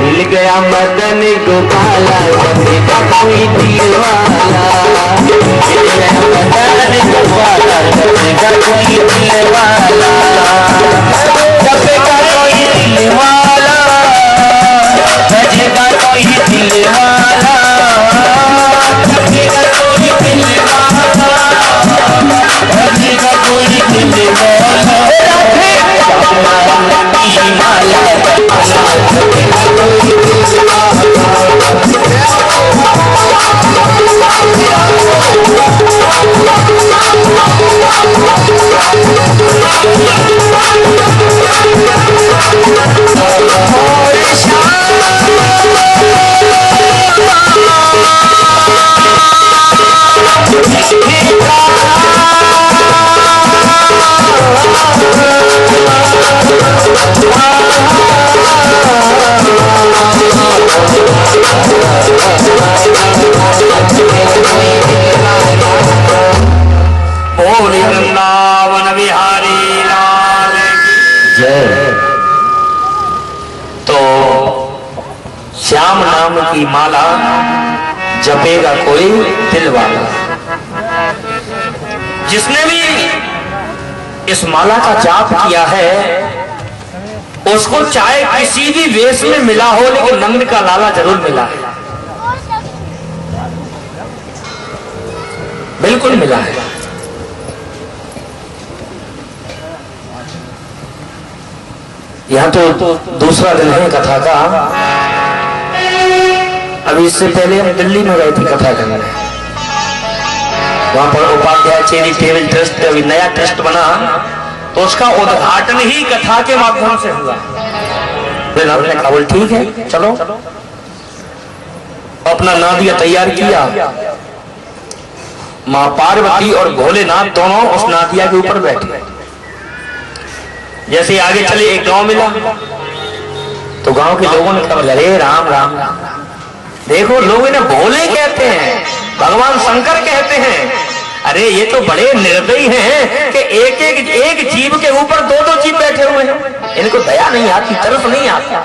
मिल गया मदन गोपाला जपेगा कोई दिलवाला। मिल गया मदन गोपाला जपेगा कोई दिलवाला। जपेगा कोई दिलवाला बजेगा कोई दिलवाला। जपेगा कोई दिलवाला बजेगा कोई दिलवाला। वृंदावन बिहारी लाल जय। तो श्याम नाम की माला जपेगा कोई दिल वाला। जिसने भी इस माला का जाप किया है उसको चाहे किसी भी वेश में मिला हो लेकिन नंद का लाला जरूर मिला है, बिल्कुल मिला है। यहाँ तो दूसरा दिन है कथा का। अभी इससे पहले हम दिल्ली में गए थे कथा करने। वहां पर उपाध्याय चैरिटेबल ट्रस्ट अभी नया ट्रस्ट बना तो उसका उद्घाटन ही कथा के माध्यम से हुआ। फिर हमने कहा बोल ठीक है चलो। अपना नादिया तैयार किया। मां पार्वती और भोलेनाथ दोनों उस नादिया के ऊपर बैठे। जैसे आगे चले एक गांव मिला तो गांव के लोगों ने कहा अरे राम राम राम। देखो लोग इन्हें भोले कहते हैं, भगवान शंकर कहते हैं। अरे ये तो बड़े निर्दयी हैं कि एक जीव के ऊपर दो जीव बैठे हुए हैं। इनको दया नहीं आती, तरफ नहीं आता।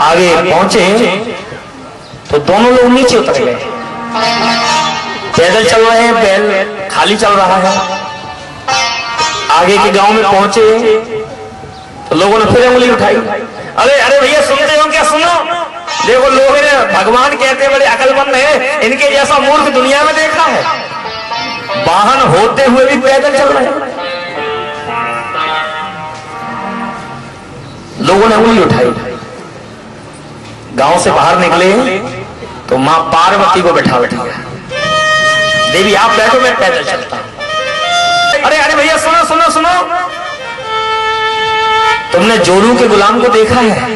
आगे पहुंचे तो दोनों लोग नीचे उतर गए। पैदल चल रहे हैं, बैल खाली चल रहा है। आगे के गांव में पहुंचे तो लोगों ने फिर उंगली उठाई। अरे अरे भैया सुनते हो क्या? सुनो, देखो लोग भगवान कहते बड़े अकलमंद हैं, इनके जैसा मूर्ख दुनिया में देखा है। वाहन होते हुए भी पैदल चल रहे हैं। लोगों ने उंगली उठाई। गांव से बाहर निकले तो मां पार्वती को बैठा दिया। देवी आप बैठो, मैं पैदल चलता हूं। अरे अरे भैया सुनो सुनो सुनो, तुमने जोरू के गुलाम को देखा है?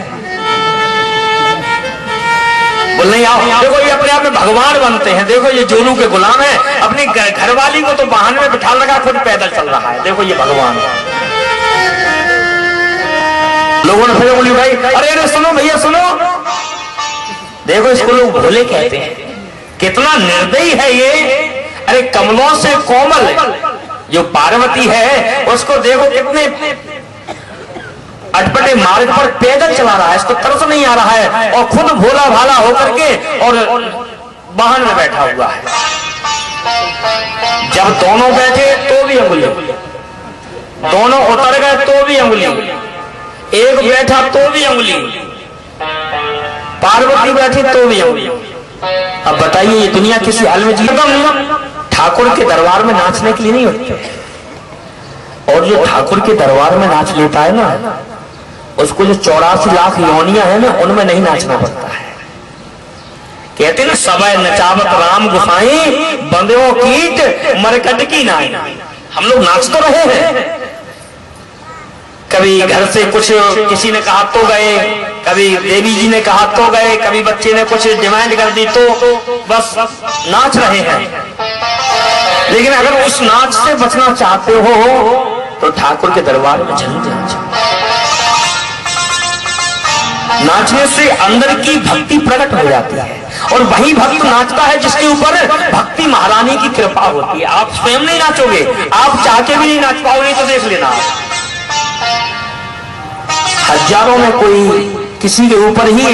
बोल नहीं आओ। देखो ये अपने आप में भगवान बनते हैं। देखो ये जोरू के गुलाम है, अपनी घरवाली को तो वाहन में बिठा लगा, खुद पैदल चल रहा है। देखो ये भगवान है। लोगों ने फिर उंगली उठाई। अरे अरे सुनो भैया सुनो, देखो इसको लोग भोले कहते हैं। कितना निर्दयी है ये। अरे कमलों से कोमल जो पार्वती है उसको देखो कितने अटपटे मार्ग पर पैदल चला रहा है। इसको तरस नहीं आ रहा है और खुद भोला भाला होकर के और वाहन में बैठा हुआ है। जब दोनों बैठे तो भी अंगुली, दोनों उतर गए तो भी अंगुली, एक बैठा तो भी अंगुली, पार्वती बैठी तो भी अंगुली। अब बताइए ये दुनिया किसी हाल में जीता? ठाकुर के दरबार में नाचने के लिए नहीं होती। और जो ठाकुर के दरबार में नाच लेता है ना, उसको जो 84 लाख योनियां है ना, उनमें नहीं नाचना पड़ता है। कहते ना सबय नचावत राम गुसाई बंदों कीट मरकट की नाई। हम लोग नाच तो रहे हैं। कभी घर से कुछ किसी ने कहा तो गए, कभी देवी जी ने कहा तो गए, कभी बच्चे ने कुछ डिमांड कर दी तो बस नाच रहे हैं। लेकिन अगर उस नाच से बचना चाहते हो तो ठाकुर के दरबार में जरूर जाना चाहिए। नाचने से अंदर की भक्ति प्रकट हो जाती है और वही भक्त नाचता है जिसके ऊपर भक्ति महारानी की कृपा होती है। आप स्वयं नहीं नाचोगे, आप चाह के भी नहीं नाच पाओगे तो देख लेना। हजारों में कोई किसी के ऊपर ही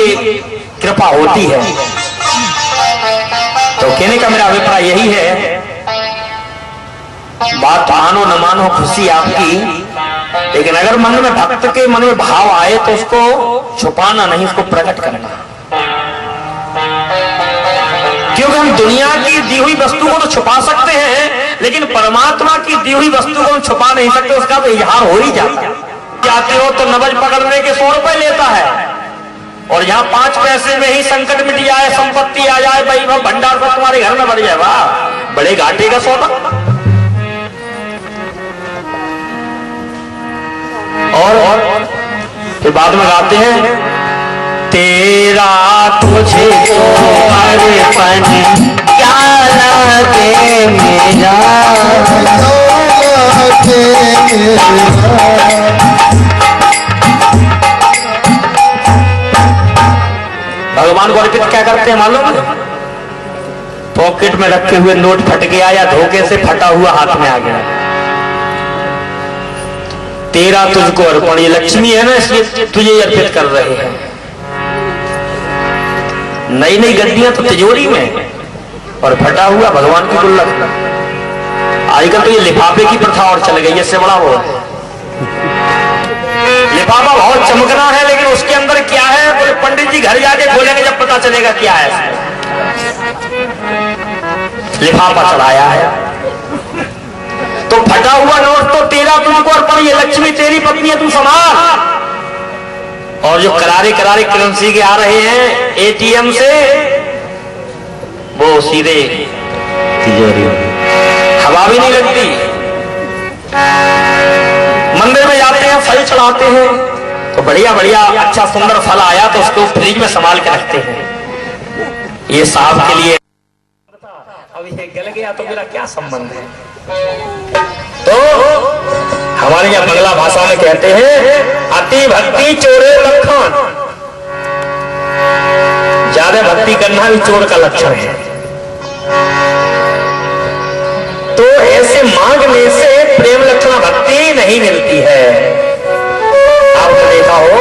कृपा होती है। तो कहने का मेरा अभिप्राय यही है, बात मानो न मानो खुशी आपकी, लेकिन अगर मन में भक्त के मन में भाव आए तो उसको छुपाना नहीं, उसको प्रकट करना। क्योंकि हम दुनिया की दी हुई वस्तु को तो छुपा सकते हैं, लेकिन परमात्मा की दी हुई वस्तु को हम छुपा नहीं सकते, उसका तो इजहार हो ही जाता है। जाते हो तो नबज पकड़ने के 100 रुपए लेता है, और यहाँ 5 पैसे में ही संकट मिट जाए, संपत्ति आ जाए, भाई वह भंडार पर तुम्हारे घर में बढ़ जाए, वाह बड़े घाटे का सौदा। और फिर बाद में गाते हैं, तेरा तुझे अर्पण क्या लगे मेरा, भगवान को अर्पित क्या करते हैं मालूम? पॉकेट में रखे हुए नोट फट गया या धोखे से फटा हुआ हाथ में आ गया, तेरा तुझको अर्पण, ये लक्ष्मी है ना, इसलिए तुझे अर्पित कर रहे हैं। नई नई गद्दियां तो तिजोरी में, और फटा हुआ भगवान की गुल्लक। आजकल तो ये लिफाफे की प्रथा और चल गई, इससे बड़ा वो लिफाफा बहुत चमकना है, लेकिन उसके अंदर क्या है तो पंडित जी घर जाके खोलेंगे जब पता चलेगा क्या है। लिफाफा चढ़ाया है तो फटा हुआ नोट, तो तेरा तुझको अर्पण, ये लक्ष्मी तेरी पत्नी है, तू संभाल। और जो करारे करारे करेंसी के आ रहे हैं एटीएम से, वो सीधे तिजोरी, हवा भी नहीं लगती। मंदिर में जाते हैं, फल चढ़ाते हैं, तो बढ़िया बढ़िया अच्छा सुंदर फल आया तो उसको फ्रिज में संभाल के रखते हैं, ये साहब के लिए। अब ये गल गया तो मेरा क्या संबंध है? तो हमारे यहाँ बंगला भाषा में कहते हैं, अति भक्ति चोरे लक्षण, ज्यादा भक्ति करना भी चोर का लक्षण है। तो ऐसे मांगने से प्रेम लक्षण भक्ति नहीं मिलती है। आपने देखा हो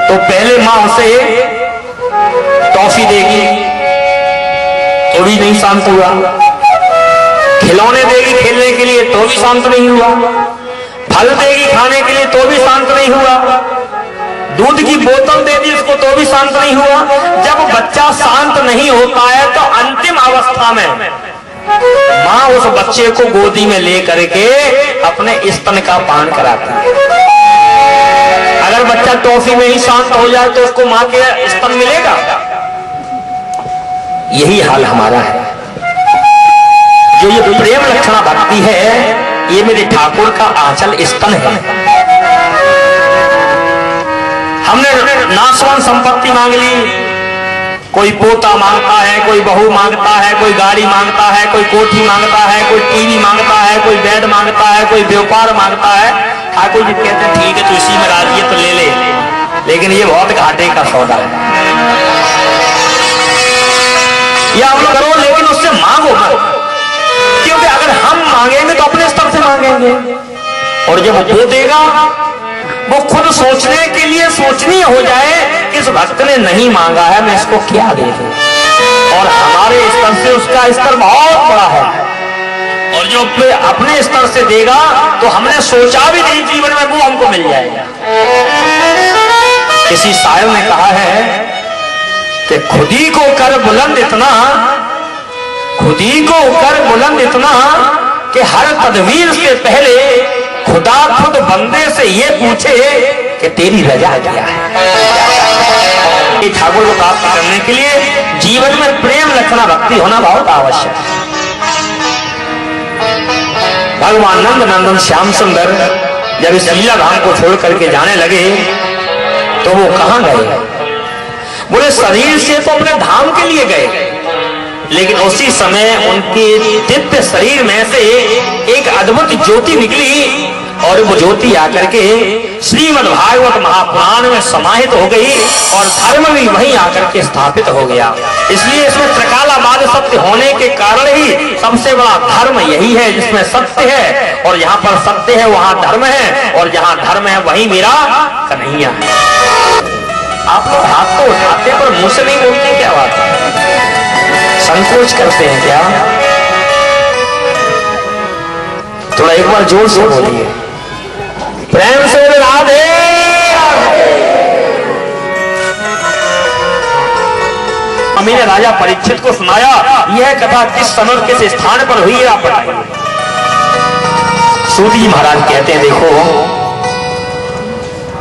तो पहले मां उसे टॉफी देगी तो भी नहीं शांत हुआ, खिलौने देगी खेलने के लिए तो भी शांत नहीं हुआ, फल देगी खाने के लिए तो भी शांत नहीं हुआ, दूध की बोतल दे दी उसको तो भी शांत नहीं हुआ। जब बच्चा शांत नहीं होता है तो अंतिम अवस्था में मां उस बच्चे को गोदी में ले करके अपने स्तन का पान कराती है। अगर बच्चा टॉफी में ही शांत हो जाए तो उसको मां के स्तन मिलेगा? यही हाल हमारा है। जो ये प्रेम लक्षणा भक्ति है, ये मेरे ठाकुर का आंचल स्तन है। हमने नाशवान संपत्ति मांग ली, कोई पोता मांगता है, कोई बहू मांगता है, कोई गाड़ी मांगता है, कोई कोठी मांगता है, कोई टीवी मांगता है, कोई बेड मांगता है, कोई व्यापार मांगता है। ठाकुर जी कहते हैं ठीक है तो इसी में राजी है तो ले ले, लेकिन ये बहुत घाटे का सौदा है। या आप लोग करो लेकिन उससे मांगो मत, क्योंकि अगर हम मांगेंगे तो अपने स्तर से मांगेंगे, और जब वो देगा वो खुद सोचने के लिए सोचनीय हो जाए कि इस भक्त ने नहीं मांगा है, मैं इसको क्या दे दूं। और हमारे स्तर से उसका स्तर बहुत बड़ा है, और जो अपने स्तर से देगा तो हमने सोचा भी नहीं जीवन में वो हमको मिल जाएगा। किसी शायर ने कहा है कि खुदी को कर बुलंद इतना, खुदी को कर बुलंद इतना कि हर तदवीर से पहले खुदा खुद बंदे से ये पूछे कि तेरी रजा क्या है। ठाकुर को प्राप्त करने के लिए जीवन में प्रेम लक्षणा भक्ति होना बहुत आवश्यक है। भगवान नंद नंदन श्याम सुंदर जब इस लीला धाम को छोड़ करके जाने लगे तो वो कहां गए? बोले शरीर से तो अपने धाम के लिए गए, लेकिन उसी समय उनके दिव्य शरीर में से एक अद्भुत ज्योति निकली और वो ज्योति आकर के श्रीमद् भागवत महापुराण में समाहित हो गई और धर्म भी वहीं आकर के स्थापित हो गया। इसलिए इसमें त्रिकालाबाद सत्य होने के कारण ही सबसे बड़ा धर्म यही है जिसमें सत्य है, और यहाँ पर सत्य है वहां धर्म है, और जहाँ धर्म है वहीं मेरा कन्हैया है। आप लोग हाथ तो उठाते पर मुंह से नहीं बोलते, क्या बात है? संकोच करते हैं क्या? थोड़ा एक बार जोर से बोलिए, प्रेम से राधे राधे। अम्मी ने राजा परीक्षित को सुनाया, यह कथा किस समय किस स्थान पर हुई है आप बताइए। सूत जी महाराज कहते हैं, देखो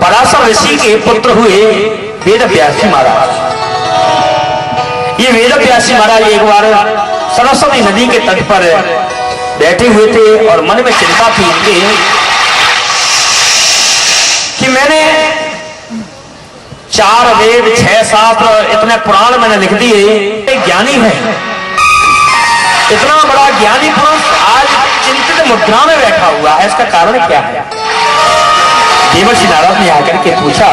पराशर ऋषि के पुत्र हुए वेद व्यासी महाराज। ये वेद व्यासी महाराज एक बार सरस्वती नदी के तट पर बैठे हुए थे और मन में चिंता थी कि मैंने 4 वेद 6 शास्त्र इतने पुराण मैंने लिख दिए, ज्ञानी है, इतना बड़ा ज्ञानी पुरुष आज चिंतित मुद्रा में बैठा हुआ है, इसका कारण क्या है? देवर्षि नारद ने आकर के पूछा।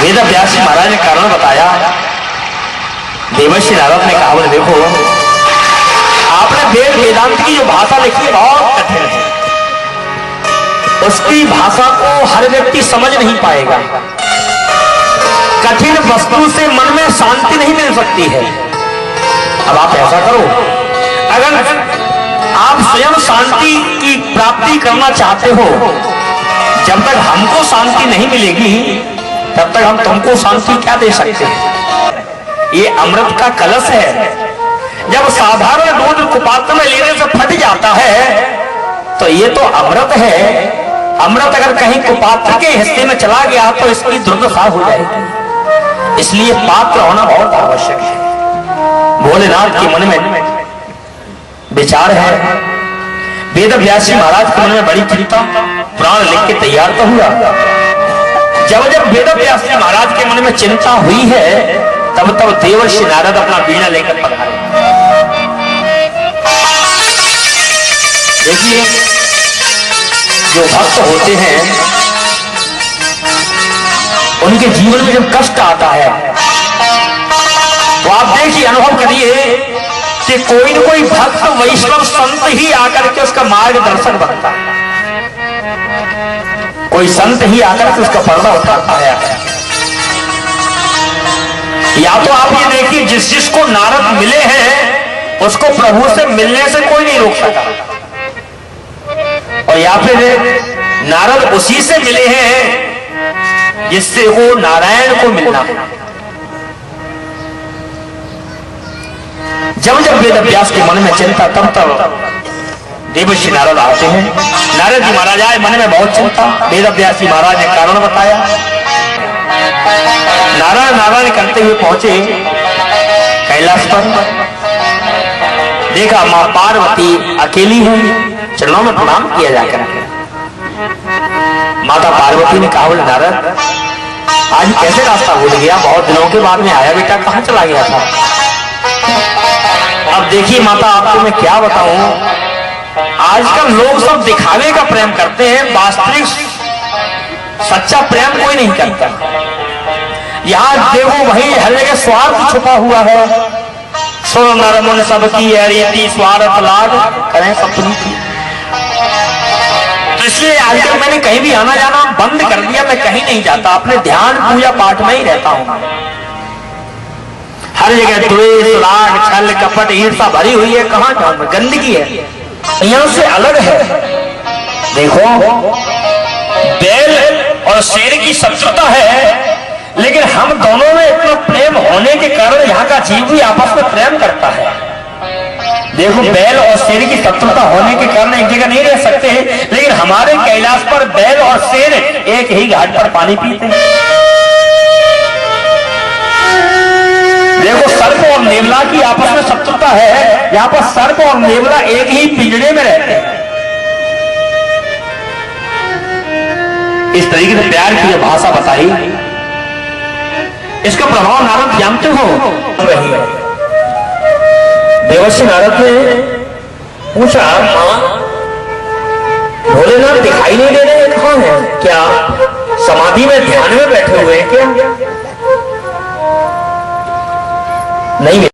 वेद व्यास महाराज ने कारण बताया। देवर्षि नारद ने कहा, देखो आपने वेद वेदांत की जो भाषा लिखी है बहुत कठिन है, उसकी भाषा को हर व्यक्ति समझ नहीं पाएगा। कठिन वस्तु से मन में शांति नहीं मिल सकती है। अब आप ऐसा करो, अगर आप स्वयं शांति की प्राप्ति करना चाहते हो, जब तक हमको शांति नहीं मिलेगी तब तक हम तुमको शांति क्या दे सकते हैं? ये अमृत का कलश है, जब साधारण दूध कुपात्र में लेने से फट जाता है तो ये तो अमृत है। अमृत अगर कहीं कुपात्र के हिस्से में चला गया तो इसकी दुर्दशा हो जाएगी। इसलिए पात्र होना बहुत आवश्यक है। भोलेनाथ के मन में विचार है। वेद व्यासी महाराज के मन में बड़ी चिंता, प्राण लिख के तैयार तो हुआ। जब वेद व्यासी महाराज के मन में चिंता हुई है तब देवर्षि नारद अपना वीणा लेकर पधारे। देखिए, जो भक्त होते हैं उनके जीवन में जब कष्ट आता है तो आप देखिए, अनुभव करिए कि कोई न कोई भक्त वैष्णव संत ही आकर के उसका मार्गदर्शन बनता है, कोई संत ही आकर के उसका पर्दा उठाता है। या तो आप ये देखिए, जिसको नारद मिले हैं उसको प्रभु से मिलने से कोई नहीं रोक सका, और या फिर नारद उसी से मिले हैं जिससे वो नारायण को मिलना। जब वेद व्यास के मन में चिंता, तब देवर्षि नारद आते हैं। नारद जी महाराज आए, मन में बहुत चिंता। वेद व्यासी महाराज ने कारण बताया। नारायण नारायण करते हुए पहुंचे कैलाश पर। देखा मां पार्वती अकेली है, चरणों में प्रणाम किया जाकर। माता पार्वती ने कहा, बोले नारद आज कैसे रास्ता भूल गया? बहुत दिनों के बाद में आया, बेटा कहां चला गया था? अब देखिए माता, आपको मैं क्या बताऊं, आजकल लोग सब दिखावे का प्रेम करते हैं, वास्तविक सच्चा प्रेम कोई नहीं करता। यहाँ देखो वही हर जगह स्वार्थ छुपा हुआ है। सुन नर मुन सबकी रीति स्वार्थ लाग करें सपनी की। तो इसलिए आजकल मैंने कहीं भी आना जाना बंद कर दिया, मैं कहीं नहीं जाता, अपने ध्यान पूजा पाठ में ही रहता हूं। हर जगह द्वेष राग छल कपट ईर्षा भरी हुई है, कहां जाऊं मैं? गंदगी है, यहाँ से अलग है। देखो, बैल और शेर की शत्रुता है, लेकिन हम दोनों में इतना प्रेम होने के कारण यहाँ का जीव भी आपस में प्रेम करता है। देखो, बैल और शेर की शत्रुता होने के कारण एक जगह नहीं रह सकते हैं, लेकिन हमारे कैलाश पर बैल और शेर एक ही घाट पर पानी पीते हैं। देखो, सर्प और नेवला की आपस में शत्रुता है, यहाँ पर सर्प और नेवला एक ही पिंजड़े में रहते हैं। इस तरीके से प्यार की भाषा बताई, इसका प्रभाव नारद जानते हो रही है। देवर्षि नारद ने पूछा, मां क्या समाधि में ध्यान में बैठे हुए हैं क्या? नहीं।